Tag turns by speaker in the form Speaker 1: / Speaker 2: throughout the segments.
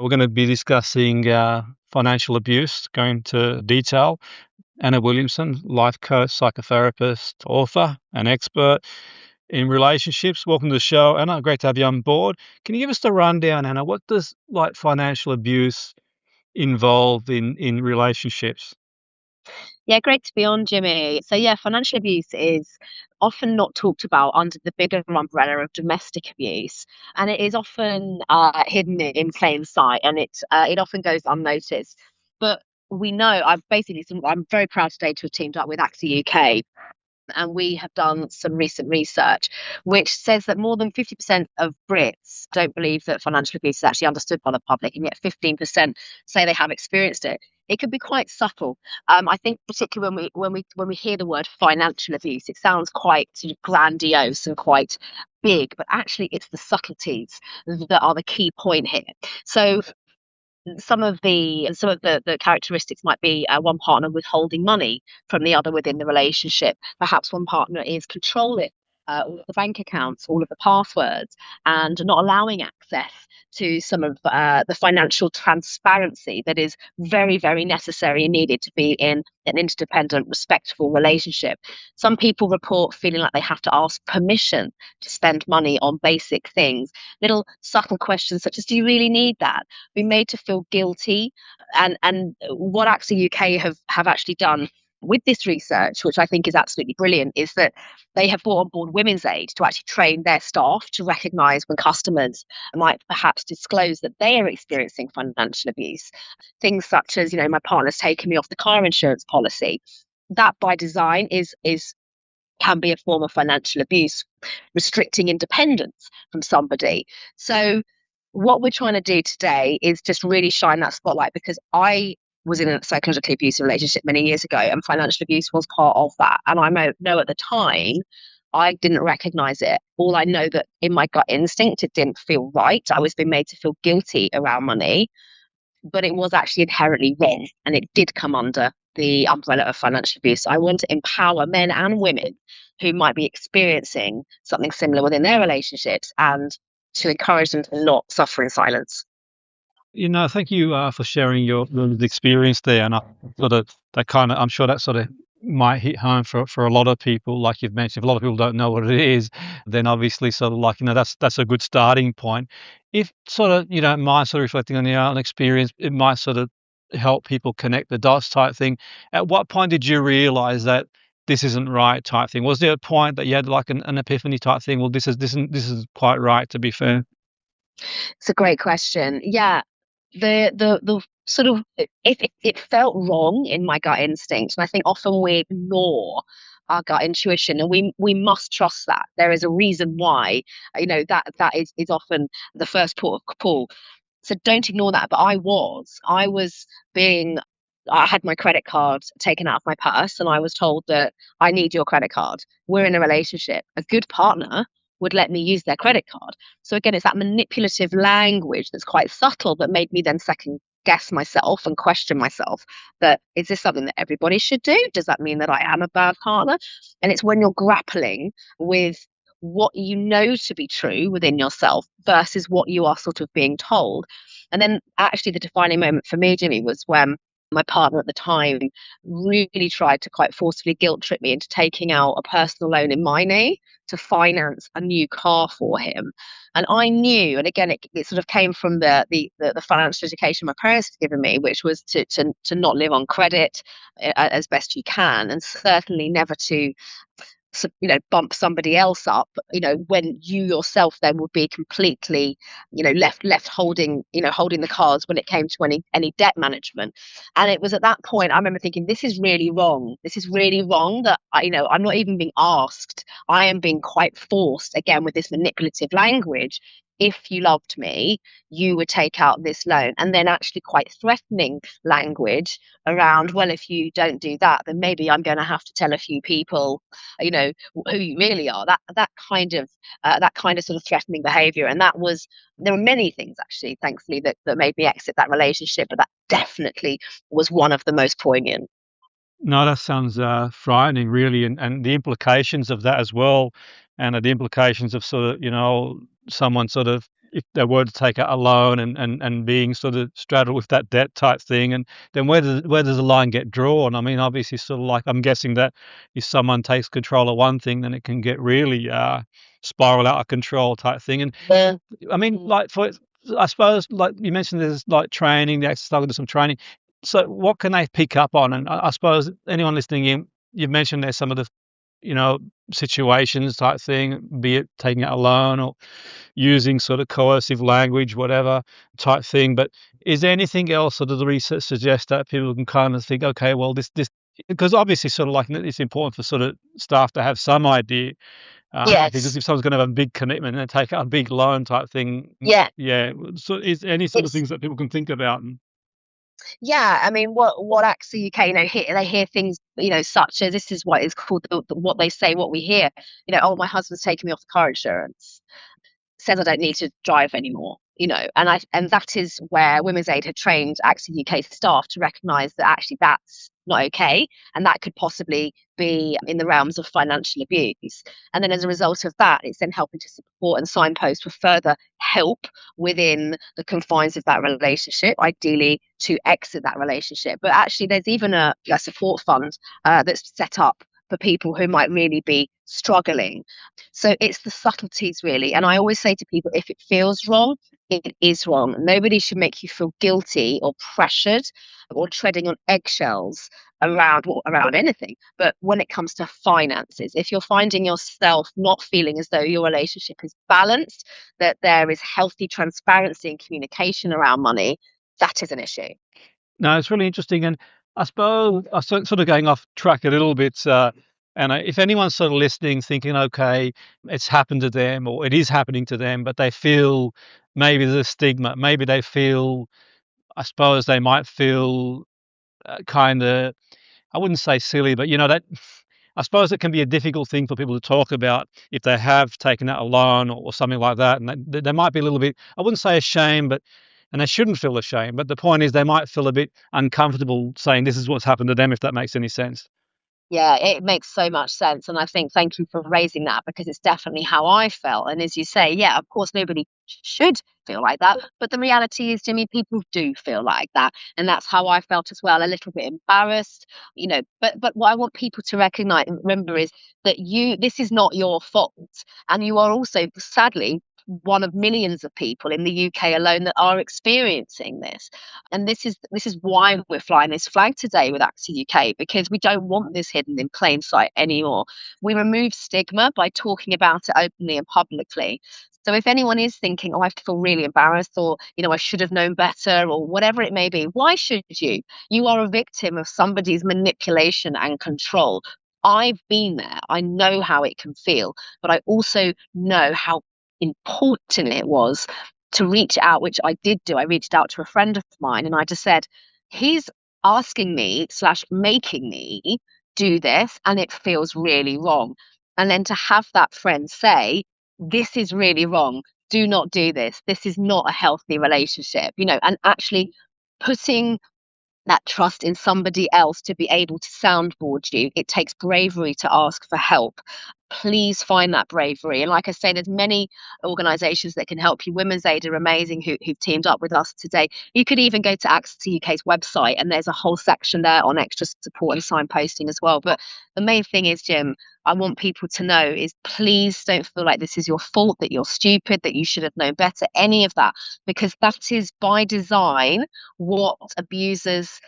Speaker 1: We're going to be discussing financial abuse, going into detail. Anna Williamson, life coach, psychotherapist, author, and expert in relationships. Welcome to the show, Anna. Great to have you on board. Can you give us the rundown, Anna? What does financial abuse involve in relationships?
Speaker 2: Yeah, great to be on, Jimmy. So, yeah, financial abuse is often not talked about under the bigger umbrella of domestic abuse, and it is often hidden in plain sight, and it often goes unnoticed. But we know I'm very proud today to have teamed up with AXA UK, and we have done some recent research which says that more than 50% of Brits don't believe that financial abuse is actually understood by the public, and yet 15% say they have experienced it. It can be quite subtle. I think particularly when we hear the word financial abuse, it sounds quite sort of grandiose and quite big, but actually it's the subtleties that are the key point here. So some of the characteristics might be one partner withholding money from the other within the relationship. Perhaps one partner is controlling all of the bank accounts, all of the passwords, and not allowing access to some of the financial transparency that is very, very necessary and needed to be in an interdependent, respectful relationship. Some people report feeling like they have to ask permission to spend money on basic things, little subtle questions such as, do you really need that? Be made to feel guilty. And what AXA UK have actually done with this research, which I think is absolutely brilliant, is that they have brought on board Women's Aid to actually train their staff to recognise when customers might perhaps disclose that they are experiencing financial abuse. Things such as, my partner's taken me off the car insurance policy. That by design is can be a form of financial abuse, restricting independence from somebody. So what we're trying to do today is just really shine that spotlight, because I was in a psychologically abusive relationship many years ago, and financial abuse was part of that. And I know at the time I didn't recognize it. All I know that in my gut instinct, it didn't feel right. I was being made to feel guilty around money, but it was actually inherently wrong, and it did come under the umbrella of financial abuse. So I want to empower men and women who might be experiencing something similar within their relationships, and to encourage them to not suffer in silence.
Speaker 1: Thank you for sharing your experience there, and I sort of I'm sure that sort of might hit home for a lot of people. Like you've mentioned, if a lot of people don't know what it is, then obviously sort of that's a good starting point. If sort of you don't mind sort of reflecting on your own experience, it might sort of help people connect the dots type thing. At what point did you realize that this isn't right type thing? Was there a point that you had like an epiphany type thing? Well, this is quite right, to be fair.
Speaker 2: It's a great question. Yeah, the sort of it felt wrong in my gut instinct, and I think often we ignore our gut intuition, and we must trust that there is a reason why. That is often the first port of call. So don't ignore that. But I had my credit card taken out of my purse, and I was told that I need your credit card. We're in a relationship. A good partner would let me use their credit card. So again, it's that manipulative language that's quite subtle that made me then second guess myself and question myself, that is this something that everybody should do? Does that mean that I am a bad partner? And it's when you're grappling with what you know to be true within yourself versus what you are sort of being told. And then actually the defining moment for me, Jimmy, was when my partner at the time really tried to quite forcefully guilt trip me into taking out a personal loan in my name to finance a new car for him. And I knew, and again, it sort of came from the financial education my parents had given me, which was to not live on credit as best you can, and certainly never to bump somebody else up, when you yourself then would be completely, left holding the cards when it came to any debt management. And it was at that point I remember thinking, this is really wrong. This is really wrong that I'm not even being asked. I am being quite forced, again, with this manipulative language. If you loved me, you would take out this loan. And then actually quite threatening language around, well, if you don't do that, then maybe I'm going to have to tell a few people, who you really are. That kind of sort of threatening behavior. And there were many things actually, thankfully, that made me exit that relationship, but that definitely was one of the most poignant.
Speaker 1: No, that sounds frightening, really, and the implications of that as well, and the implications of sort of someone sort of if they were to take out a loan and being sort of straddled with that debt type thing, and then where does the line get drawn? I mean, obviously, sort of like I'm guessing that if someone takes control of one thing, then it can get really spiral out of control type thing. And
Speaker 2: Yeah.
Speaker 1: I mean, like I suppose, like you mentioned, there's like training, the exercise, there's some training. So what can they pick up on? And I suppose anyone listening in, you've mentioned there's some of the, you know, situations type thing, be it taking out a loan or using sort of coercive language, whatever type thing. But is there anything else that the research suggests that people can kind of think, okay, well, this, because obviously sort of like it's important for sort of staff to have some idea, because
Speaker 2: Yes.
Speaker 1: if someone's going to have a big commitment and take out a big loan type thing,
Speaker 2: Yeah.
Speaker 1: yeah. So is there any sort of
Speaker 2: It's
Speaker 1: things that people can think about?
Speaker 2: Yeah, I mean, what AXA UK, they hear things, such as this is what is called what they say, what we hear, oh, my husband's taking me off the car insurance, says I don't need to drive anymore, and that is where Women's Aid had trained AXA UK staff to recognise that actually that's not okay, and that could possibly be in the realms of financial abuse. And then as a result of that, it's then helping to support and signpost for further help within the confines of that relationship, ideally to exit that relationship. But actually, there's even a support fund that's set up for people who might really be struggling. So it's the subtleties, really. And I always say to people, if it feels wrong, it is wrong. Nobody should make you feel guilty or pressured or treading on eggshells around anything. But when it comes to finances, if you're finding yourself not feeling as though your relationship is balanced, that there is healthy transparency and communication around money, that is an issue.
Speaker 1: No, it's really interesting, and I suppose sort of going off track a little bit. And if anyone's sort of listening, thinking, okay, it's happened to them, or it is happening to them, but they feel maybe there's a stigma, maybe they feel, I suppose they might feel kind of, I wouldn't say silly, but that I suppose it can be a difficult thing for people to talk about if they have taken out a loan or something like that, and they might be a little bit, I wouldn't say ashamed, but and they shouldn't feel ashamed. But the point is, they might feel a bit uncomfortable saying this is what's happened to them, if that makes any sense.
Speaker 2: Yeah, it makes so much sense. And I think thank you for raising that because it's definitely how I felt. And as you say, yeah, of course, nobody should feel like that. But the reality is, Jimmy, people do feel like that. And that's how I felt as well, a little bit embarrassed, But what I want people to recognize and remember is that this is not your fault. And you are also, sadly, one of millions of people in the UK alone that are experiencing this. And this is why we're flying this flag today with AXA UK, because we don't want this hidden in plain sight anymore. We remove stigma by talking about it openly and publicly. So if anyone is thinking, oh, I feel really embarrassed, or I should have known better, or whatever it may be, why should you? You are a victim of somebody's manipulation and control. I've been there. I know how it can feel, but I also know how important it was to reach out, which I did do. I reached out to a friend of mine and I just said, he's asking me slash making me do this and it feels really wrong. And then to have that friend say, this is really wrong. Do not do this. This is not a healthy relationship, and actually putting that trust in somebody else to be able to soundboard you. It takes bravery to ask for help. Please find that bravery. And like I say, there's many organisations that can help you. Women's Aid are amazing who've teamed up with us today. You could even go to AXA UK's website and there's a whole section there on extra support and signposting as well. But the main thing is, Jim, I want people to know is please don't feel like this is your fault, that you're stupid, that you should have known better, any of that, because that is by design what abusers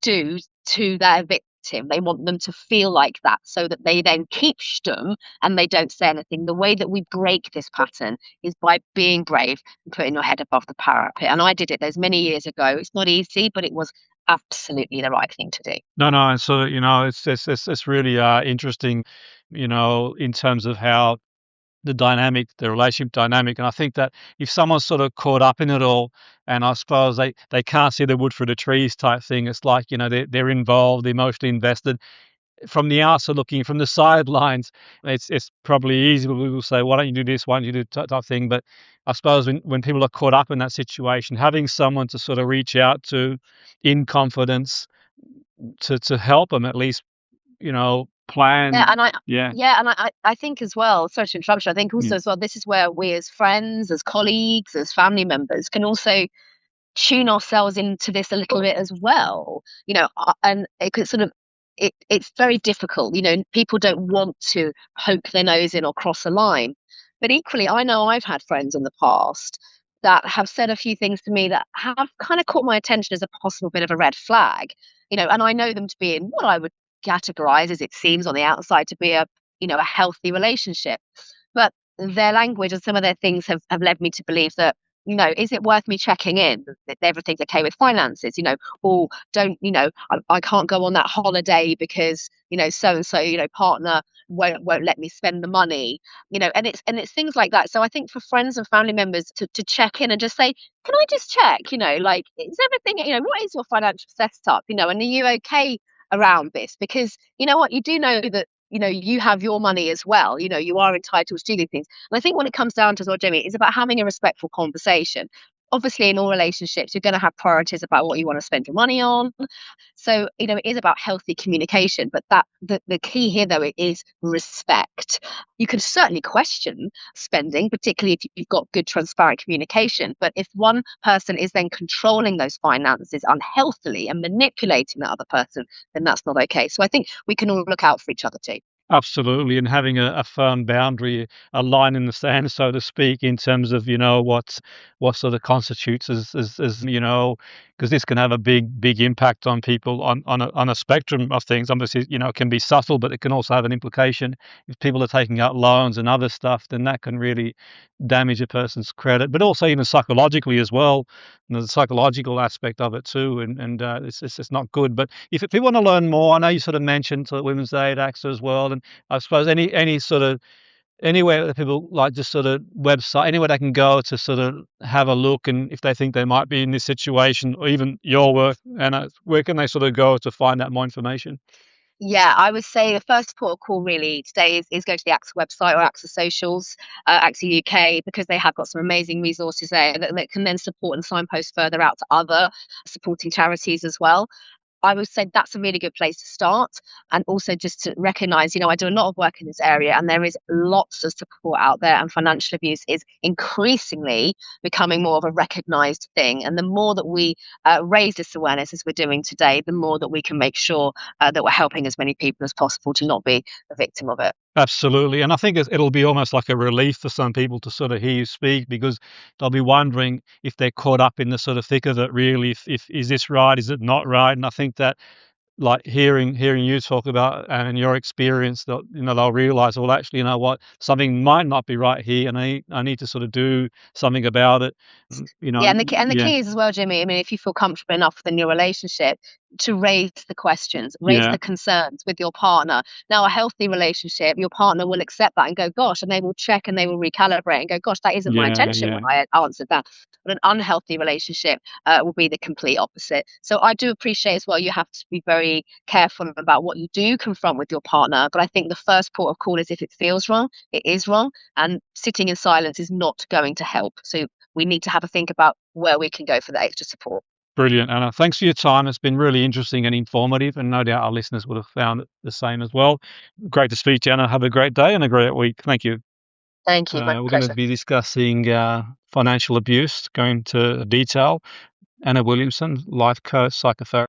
Speaker 2: do to their victim. They want them to feel like that so that they then keep stum and they don't say anything. The way that we break this pattern is by being brave and putting your head above the parapet. And I did it those many years ago. It's not easy, but it was absolutely the right thing to do.
Speaker 1: No, and so it's really interesting, in terms of how the relationship dynamic. And I think that if someone's sort of caught up in it all, and I suppose they can't see the wood for the trees type thing, it's like, they're involved, emotionally invested. From the outside looking, from the sidelines, it's probably easy for people to say, why don't you do this, why don't you do type thing. But I suppose when people are caught up in that situation, having someone to sort of reach out to in confidence to help them at least, plan.
Speaker 2: Yeah, and I
Speaker 1: Yeah.
Speaker 2: yeah, and I think as well, sorry to interrupt you, I think
Speaker 1: Yeah.
Speaker 2: also as well, this is where we as friends, as colleagues, as family members can also tune ourselves into this a little bit as well. And it could sort of it's very difficult. People don't want to poke their nose in or cross a line. But equally, I know I've had friends in the past that have said a few things to me that have kind of caught my attention as a possible bit of a red flag. And I know them to be in what I would categorize, as it seems on the outside, to be a healthy relationship. But their language and some of their things have led me to believe that, is it worth me checking in that everything's okay with finances? Or don't, I can't go on that holiday because, so and so, partner won't let me spend the money, and it's things like that. So I think for friends and family members to check in and just say, can I just check, like, is everything, what is your financial setup, and are you okay around this? Because you know what, you do know that, you have your money as well. You are entitled to do these things. And I think when it comes down to as well, Jimmy, it's about having a respectful conversation. Obviously, in all relationships, you're going to have priorities about what you want to spend your money on. So, it is about healthy communication. But the key here, though, it is respect. You can certainly question spending, particularly if you've got good, transparent communication. But if one person is then controlling those finances unhealthily and manipulating the other person, then that's not okay. So I think we can all look out for each other too.
Speaker 1: Absolutely, and having a firm boundary, a line in the sand, so to speak, in terms of what sort of constitutes as because this can have a big impact on people on a spectrum of things. Obviously, it can be subtle, but it can also have an implication. If people are taking out loans and other stuff, then that can really damage a person's credit, but also even psychologically as well. The psychological aspect of it too, and it's not good. But if people want to learn more, I know you sort of mentioned sort of Women's Aid Acts as well, and I suppose any sort of anywhere that people like, just sort of website, anywhere they can go to sort of have a look, and if they think they might be in this situation, or even your work, and where can they sort of go to find out more information?
Speaker 2: Yeah, I would say the first port of call really today is go to the AXA website or AXA socials, AXA UK, because they have got some amazing resources there that can then support and signpost further out to other supporting charities as well. I would say that's a really good place to start. And also just to recognize, I do a lot of work in this area and there is lots of support out there, and financial abuse is increasingly becoming more of a recognized thing. And the more that we raise this awareness as we're doing today, the more that we can make sure that we're helping as many people as possible to not be a victim of it.
Speaker 1: Absolutely. And I think it'll be almost like a relief for some people to sort of hear you speak, because they'll be wondering if they're caught up in the sort of thick of it, really, if is this right, is it not right? And I think that, like, hearing you talk about and your experience, they'll realize, well, actually, you know what, something might not be right here, and I need to sort of do something about it.
Speaker 2: Yeah, and the
Speaker 1: Yeah,
Speaker 2: key is as well, Jimmy. I mean, if you feel comfortable enough within your relationship to raise the questions, raise
Speaker 1: yeah,
Speaker 2: the concerns with your partner. Now, a healthy relationship, your partner will accept that and go, "Gosh," and they will check and they will recalibrate and go, "Gosh, that isn't my
Speaker 1: yeah,
Speaker 2: intention
Speaker 1: yeah.
Speaker 2: when I answered that." But an unhealthy relationship will be the complete opposite. So I do appreciate as well. You have to be very careful about what you do confront with your partner. But I think the first port of call is, if it feels wrong, it is wrong, and sitting in silence is not going to help. So we need to have a think about where we can go for the extra support.
Speaker 1: Brilliant, Anna. Thanks for your time. It's been really interesting and informative, and no doubt our listeners would have found it the same as well. Great to speak to you, Anna. Have a great day and a great week. Thank you.
Speaker 2: Thank you. My
Speaker 1: We're going to
Speaker 2: pleasure.
Speaker 1: be discussing financial abuse, going into detail. Anna Williamson, life coach, psychotherapist.